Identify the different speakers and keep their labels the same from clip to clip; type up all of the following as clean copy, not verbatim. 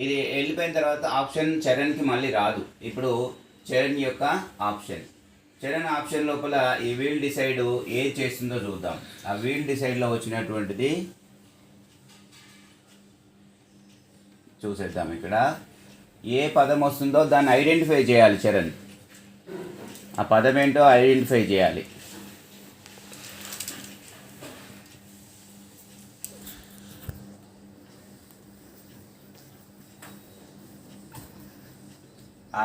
Speaker 1: ఇది వెళ్ళిపోయిన తర్వాత ఆప్షన్ చరణ్కి మళ్ళీ రాదు. ఇప్పుడు చరణ్ యొక్క ఆప్షన్, చరణ్ ఆప్షన్ లోపల ఈ వీల్ డిసైడ్ ఏది చేస్తుందో చూద్దాం. ఆ వీల్ డిసైడ్లో వచ్చినటువంటిది చూసేద్దాం. ఇక్కడ ఏ పదం వస్తుందో దాన్ని ఐడెంటిఫై చేయాలి చరణ్. ఆ పదం ఏంటో ఐడెంటిఫై చేయాలి.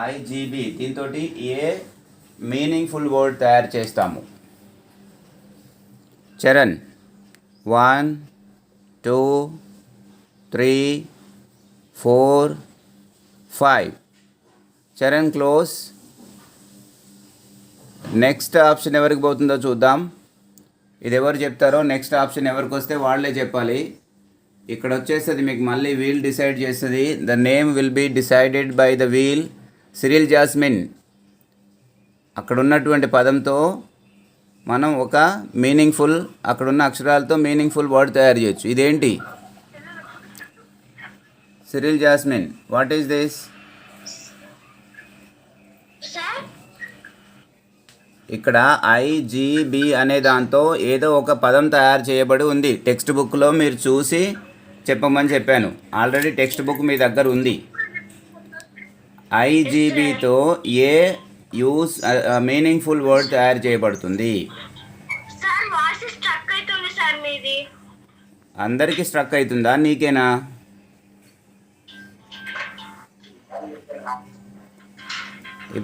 Speaker 1: ఐజీబీ దీంతో ఏ మీనింగ్ఫుల్ వర్డ్ తయారు చేస్తాము. Charan 1 2 3 4 5. Charan close. Next option ఎవరికి పోతుందో చూద్దాం. ఇది ఎవరు చెప్తారో నెక్స్ట్ ఆప్షన్ ఎవరికి వస్తే వాళ్ళే చెప్పాలి. ఇక్కడ వచ్చేస్తుంది మీకు మళ్ళీ వీల్ డిసైడ్ చేస్తుంది. The name will be decided by the wheel. Cyril Jasmine. అక్కడ ఉన్నటువంటి పదంతో మనం ఒక మీనింగ్ఫుల్, అక్కడున్న అక్షరాలతో మీనింగ్ఫుల్ వర్డ్ తయారు చేయొచ్చు. ఇదేంటి? Cyril jasmine, what is this? ఇక్కడ ఐజీబీ అనే దాంతో ఏదో ఒక పదం తయారు చేయబడి ఉంది. టెక్స్ట్ బుక్లో మీరు చూసి చెప్పమని చెప్పాను. ఆల్రెడీ టెక్స్ట్ బుక్ మీ దగ్గర ఉంది. ఐజీబీతో ఏ మీనింగ్ఫుల్ వర్డ్ తయారు చేయబడుతుంది. అందరికీ స్ట్రక్ అవుతుందా? నీకేనా?